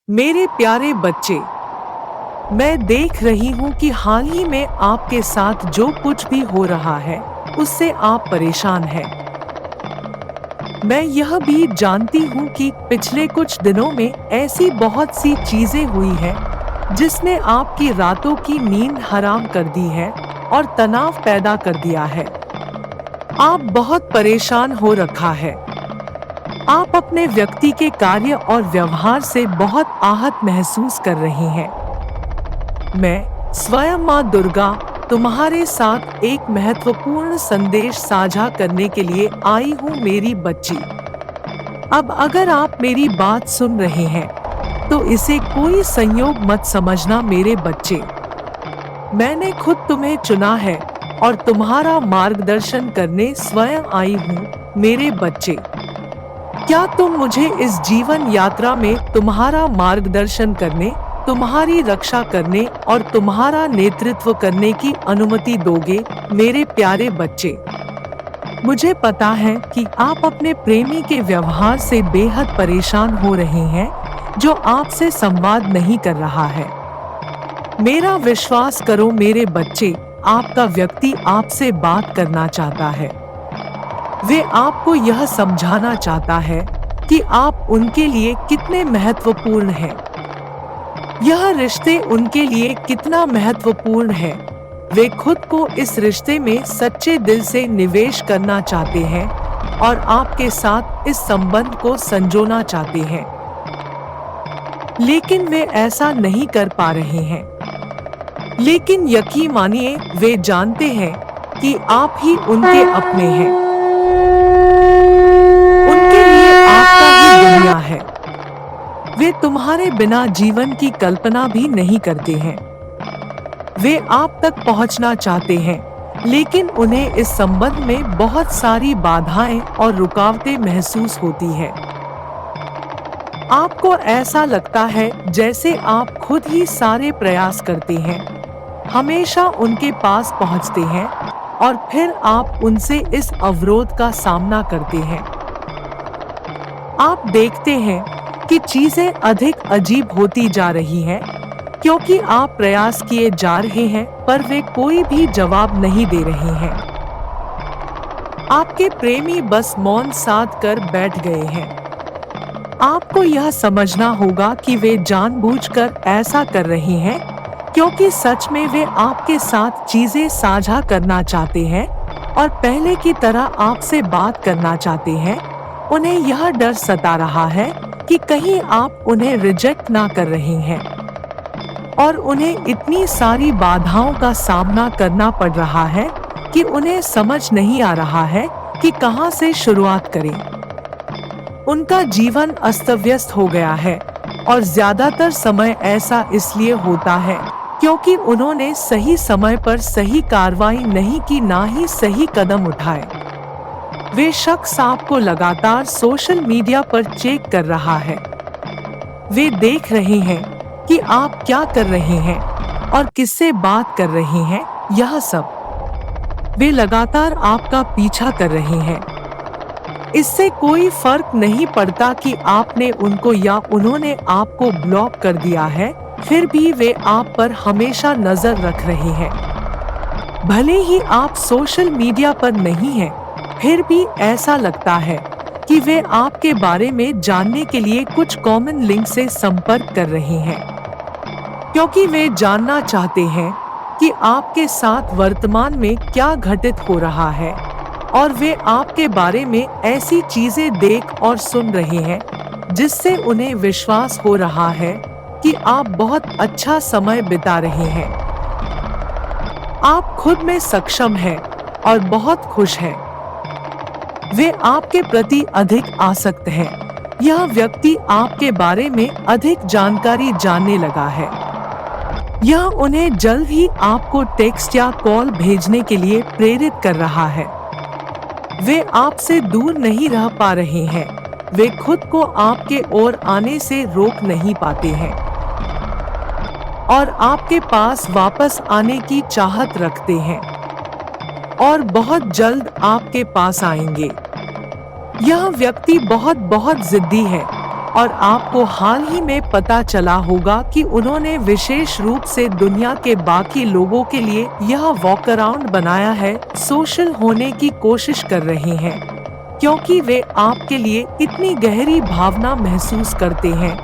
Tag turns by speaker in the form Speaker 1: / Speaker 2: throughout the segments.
Speaker 1: मेरे प्यारे बच्चे, मैं देख रही हूँ कि हाल ही में आपके साथ जो कुछ भी हो रहा है, उससे आप परेशान हैं। मैं यह भी जानती हूँ कि पिछले कुछ दिनों में ऐसी बहुत सी चीजें हुई हैं, जिसने आपकी रातों की नींद हराम कर दी है और तनाव पैदा कर दिया है। आप बहुत परेशान हो रखा है। आप अपने व्यक्ति के कार्य और व्यवहार से बहुत आहत महसूस कर रही हैं। मैं स्वयं माँ दुर्गा तुम्हारे साथ एक महत्वपूर्ण संदेश साझा करने के लिए आई हूँ मेरी बच्ची। अब अगर आप मेरी बात सुन रहे हैं, तो इसे कोई संयोग मत समझना मेरे बच्चे। मैंने खुद तुम्हें चुना है और तुम्हारा मार्गदर्शन करने स्वयं आई हूँ मेरे बच्चे। क्या तुम मुझे इस जीवन यात्रा में तुम्हारा मार्गदर्शन करने, तुम्हारी रक्षा करने और तुम्हारा नेतृत्व करने की अनुमति दोगे मेरे प्यारे बच्चे? मुझे पता है कि आप अपने प्रेमी के व्यवहार से बेहद परेशान हो रहे हैं, जो आपसे संवाद नहीं कर रहा है। मेरा विश्वास करो मेरे बच्चे, आपका व्यक्ति आपसे बात करना चाहता है। वे आपको यह समझाना चाहता है कि आप उनके लिए कितने महत्वपूर्ण हैं। यह रिश्ते उनके लिए कितना महत्वपूर्ण है। वे खुद को इस रिश्ते में सच्चे दिल से निवेश करना चाहते हैं और आपके साथ इस संबंध को संजोना चाहते हैं। लेकिन वे ऐसा नहीं कर पा रहे हैं। लेकिन यकीन मानिए, वे जानते हैं कि आप ही उनके अपने हैं। उनके लिए आपका ही दुनिया है। वे तुम्हारे बिना जीवन की कल्पना भी नहीं करते हैं। वे आप तक पहुंचना चाहते हैं, लेकिन उन्हें इस संबंध में बहुत सारी बाधाएं और रुकावटें महसूस होती है। आपको ऐसा लगता है जैसे आप खुद ही सारे प्रयास करते हैं, हमेशा उनके पास पहुंचते हैं और फिर आप उनसे इस अवरोध का सामना करते हैं। आप देखते हैं कि चीजें अधिक अजीब होती जा रही हैं, क्योंकि आप प्रयास किए जा रहे हैं पर वे कोई भी जवाब नहीं दे रहे हैं। आपके प्रेमी बस मौन साध कर बैठ गए हैं। आपको यह समझना होगा कि वे जानबूझकर ऐसा कर रहे हैं, क्योंकि सच में वे आपके साथ चीजें साझा करना चाहते हैं और पहले की तरह आपसे बात करना चाहते हैं। उन्हें यह डर सता रहा है कि कहीं आप उन्हें रिजेक्ट ना कर रहे हैं, और उन्हें इतनी सारी बाधाओं का सामना करना पड़ रहा है कि उन्हें समझ नहीं आ रहा है कि कहां से शुरुआत करें। उनका जीवन अस्त व्यस्त हो गया है और ज्यादातर समय ऐसा इसलिए होता है क्योंकि उन्होंने सही समय पर सही कार्रवाई नहीं की, ना ही सही कदम उठाए। वे शख्स आपको लगातार सोशल मीडिया पर चेक कर रहा है। वे देख रहे हैं कि आप क्या कर रहे हैं और किससे बात कर रहे हैं, यह सब। वे लगातार आपका पीछा कर रहे हैं। इससे कोई फर्क नहीं पड़ता कि आपने उनको या उन्होंने आपको ब्लॉक कर दिया है, फिर भी वे आप पर हमेशा नजर रख रहे हैं। भले ही आप सोशल मीडिया पर नहीं हैं, फिर भी ऐसा लगता है कि वे आपके बारे में जानने के लिए कुछ कॉमन लिंक से संपर्क कर रहे हैं, क्योंकि वे जानना चाहते हैं कि आपके साथ वर्तमान में क्या घटित हो रहा है, और वे आपके बारे में ऐसी चीजें देख और सुन रहे हैं जिससे उन्हें विश्वास हो रहा है कि आप बहुत अच्छा समय बिता रहे हैं। आप खुद में सक्षम हैं और बहुत खुश हैं। वे आपके प्रति अधिक आसक्त हैं। यह व्यक्ति आपके बारे में अधिक जानकारी जानने लगा है। यह उन्हें जल्द ही आपको टेक्स्ट या कॉल भेजने के लिए प्रेरित कर रहा है। वे आपसे दूर नहीं रह पा रहे हैं। वे खुद को आपके ओर आने से रोक नहीं पाते हैं और आपके पास वापस आने की चाहत रखते हैं, और बहुत जल्द आपके पास आएंगे। यह व्यक्ति बहुत जिद्दी है। और आपको हाल ही में पता चला होगा कि उन्होंने विशेष रूप से दुनिया के बाकी लोगों के लिए यह वॉक अराउंड बनाया है, सोशल होने की कोशिश कर रहे हैं, क्योंकि वे आपके लिए इतनी गहरी भावना महसूस करते हैं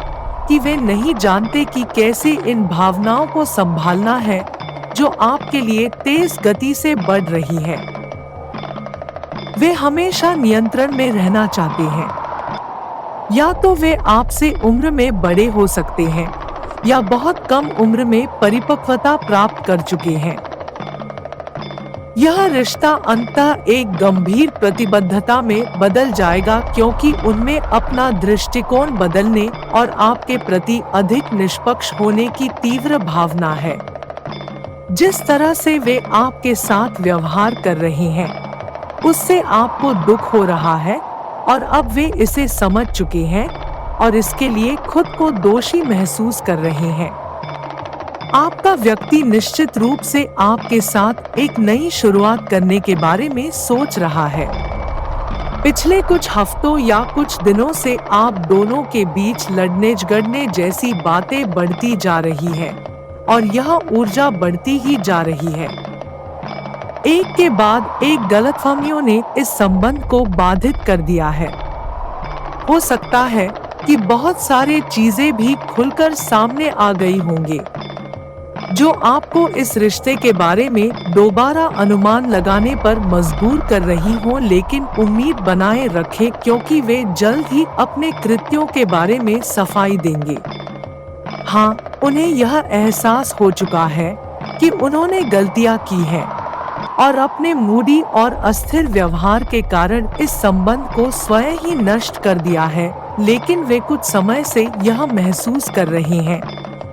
Speaker 1: कि वे नहीं जानते कि कैसे इन भावनाओं को संभालना है जो आपके लिए तेज गति से बढ़ रही है। वे हमेशा नियंत्रण में रहना चाहते हैं। या तो वे आपसे उम्र में बड़े हो सकते हैं या बहुत कम उम्र में परिपक्वता प्राप्त कर चुके हैं। यह रिश्ता अंततः एक गंभीर प्रतिबद्धता में बदल जाएगा, क्योंकि उनमें अपना दृष्टिकोण बदलने और आपके प्रति अधिक निष्पक्ष होने की तीव्र भावना है। जिस तरह से वे आपके साथ व्यवहार कर रहे हैं, उससे आपको दुख हो रहा है और अब वे इसे समझ चुके हैं और इसके लिए खुद को दोषी महसूस कर रहे हैं। आपका व्यक्ति निश्चित रूप से आपके साथ एक नई शुरुआत करने के बारे में सोच रहा है। पिछले कुछ हफ्तों या कुछ दिनों से आप दोनों के बीच लड़ने झगड़ने जैसी बातें बढ़ती जा रही है और यह ऊर्जा बढ़ती ही जा रही है। एक के बाद एक गलतफहमियों ने इस संबंध को बाधित कर दिया है। हो सकता है कि बहुत सारे चीजें भी खुलकर सामने आ गई होंगी जो आपको इस रिश्ते के बारे में दोबारा अनुमान लगाने पर मजबूर कर रही हो, लेकिन उम्मीद बनाए रखें क्योंकि वे जल्द ही अपने कृत्यों के बारे में सफाई देंगे। हाँ, उन्हें यह एहसास हो चुका है कि उन्होंने गलतियां की हैं और अपने मूडी और अस्थिर व्यवहार के कारण इस संबंध को स्वयं ही नष्ट कर दिया है, लेकिन वे कुछ समय से यह महसूस कर रहे हैं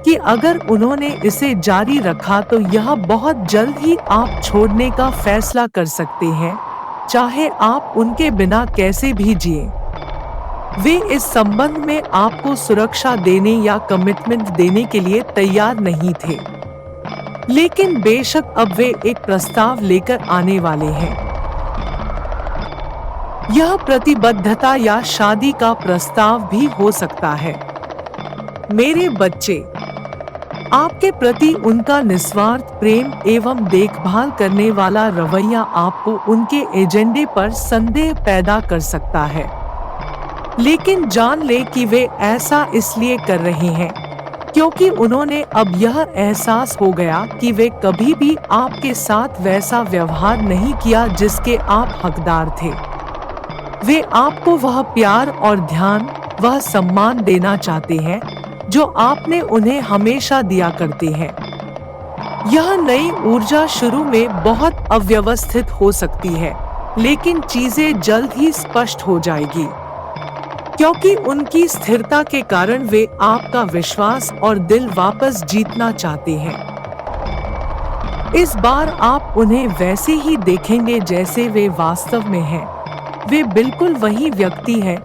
Speaker 1: कि अगर उन्होंने इसे जारी रखा तो यह बहुत जल्द ही आप छोड़ने का फैसला कर सकते हैं, चाहे आप उनके बिना कैसे भी जिए। वे इस संबंध में आपको सुरक्षा देने या कमिटमेंट देने के लिए तैयार नहीं थे, लेकिन बेशक अब वे एक प्रस्ताव लेकर आने वाले हैं। यह प्रतिबद्धता या शादी का प्रस्ताव भी हो सकता है। मेरे बच्चे, आपके प्रति उनका निस्वार्थ प्रेम एवं देखभाल करने वाला रवैया आपको उनके एजेंडे पर संदेह पैदा कर सकता है, लेकिन जान ले कि वे ऐसा इसलिए कर रहे हैं क्योंकि उन्होंने अब यह एहसास हो गया कि वे कभी भी आपके साथ वैसा व्यवहार नहीं किया जिसके आप हकदार थे। वे आपको वह प्यार और ध्यान, वह सम्मान देना चाहते हैं जो आपने उन्हें हमेशा दिया करते हैं। यह नई ऊर्जा शुरू में बहुत अव्यवस्थित हो सकती है, लेकिन चीजें जल्द ही स्पष्ट हो जाएगी, क्योंकि उनकी स्थिरता के कारण वे आपका विश्वास और दिल वापस जीतना चाहते हैं। इस बार आप उन्हें वैसे ही देखेंगे जैसे वे वास्तव में हैं। वे बिल्कुल वही व्यक्ति है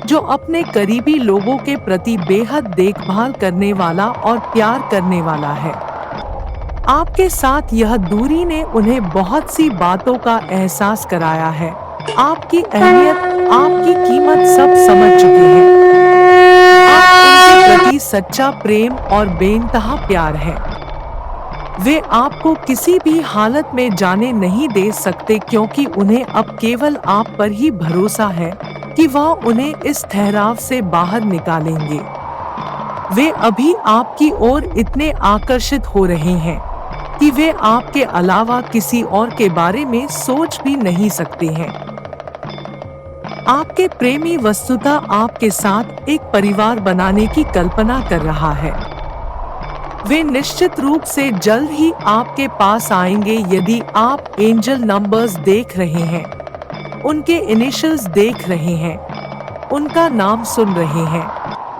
Speaker 1: जो अपने करीबी लोगों के प्रति बेहद देखभाल करने वाला और प्यार करने वाला है। आपके साथ यह दूरी ने उन्हें बहुत सी बातों का एहसास कराया है। आपकी अहमियत, आपकी कीमत सब समझ चुके हैं। आप उनके प्रति सच्चा प्रेम और बेइंतहा प्यार है। वे आपको किसी भी हालत में जाने नहीं दे सकते, क्योंकि उन्हें अब केवल आप पर ही भरोसा है कि वह उन्हें इस ठहराव से बाहर निकालेंगे। वे अभी आपकी ओर इतने आकर्षित हो रहे हैं कि वे आपके अलावा किसी और के बारे में सोच भी नहीं सकते हैं। आपके प्रेमी वस्तुतः आपके साथ एक परिवार बनाने की कल्पना कर रहा है। वे निश्चित रूप से जल्द ही आपके पास आएंगे। यदि आप एंजल नंबर्स देख रहे हैं, उनके इनिशियल्स देख रहे हैं, उनका नाम सुन रहे हैं,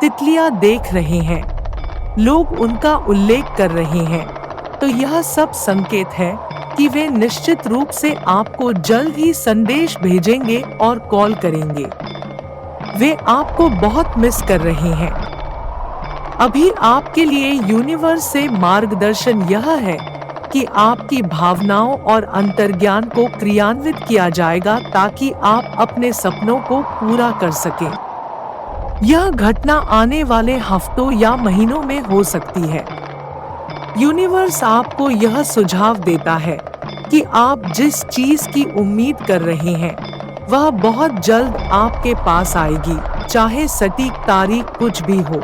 Speaker 1: तितलियां देख रहे हैं, लोग उनका उल्लेख कर रहे हैं, तो यह सब संकेत है कि वे निश्चित रूप से आपको जल्द ही संदेश भेजेंगे और कॉल करेंगे। वे आपको बहुत मिस कर रहे हैं। अभी आपके लिए यूनिवर्स से मार्गदर्शन यह है कि आपकी भावनाओं और अंतर्ज्ञान को क्रियान्वित किया जाएगा ताकि आप अपने सपनों को पूरा कर सकें। यह घटना आने वाले हफ्तों या महीनों में हो सकती है। यूनिवर्स आपको यह सुझाव देता है कि आप जिस चीज की उम्मीद कर रहे हैं वह बहुत जल्द आपके पास आएगी, चाहे सटीक तारीख कुछ भी हो।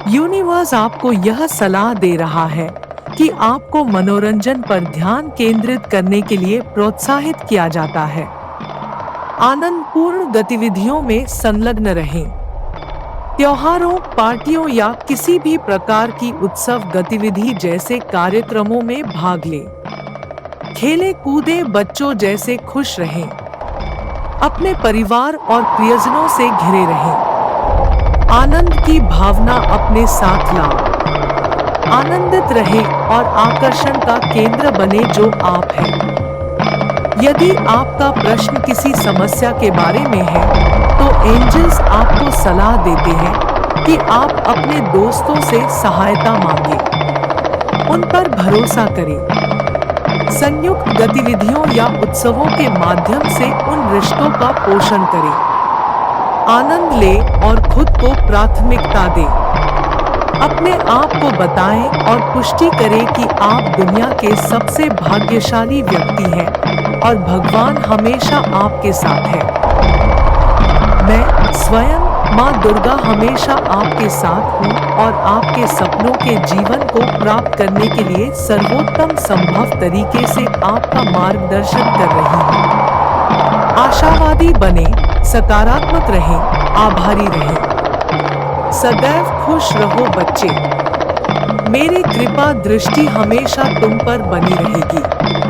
Speaker 1: यूनिवर्स आपको यह सलाह दे रहा है कि आपको मनोरंजन पर ध्यान केंद्रित करने के लिए प्रोत्साहित किया जाता है। आनंदपूर्ण गतिविधियों में संलग्न रहें। त्योहारों, पार्टियों या किसी भी प्रकार की उत्सव गतिविधि जैसे कार्यक्रमों में भाग लें। खेले कूदे, बच्चों जैसे खुश रहें। अपने परिवार और प्रियजनों से घिरे रहें। आनंद की भावना अपने साथ लाओ। आनंदित रहें और आकर्षण का केंद्र बने जो आप हैं। यदि आपका प्रश्न किसी समस्या के बारे में है, तो एंजल्स आपको सलाह देते हैं कि आप अपने दोस्तों से सहायता मांगें। उन पर भरोसा करें। संयुक्त गतिविधियों या उत्सवों के माध्यम से उन रिश्तों का पोषण करें। आनंद लें और खुद को प्राथमिकता दें। अपने आप को बताएं और पुष्टि करें कि आप दुनिया के सबसे भाग्यशाली व्यक्ति हैं और भगवान हमेशा आपके साथ है। मैं स्वयं माँ दुर्गा हमेशा आपके साथ हूँ और आपके सपनों के जीवन को प्राप्त करने के लिए सर्वोत्तम संभव तरीके से आपका मार्गदर्शन कर रही हूँ। आशावादी बने, सकारात्मक रहें, आभारी रहें। सदैव खुश रहो बच्चे। मेरी कृपा दृष्टि हमेशा तुम पर बनी रहेगी।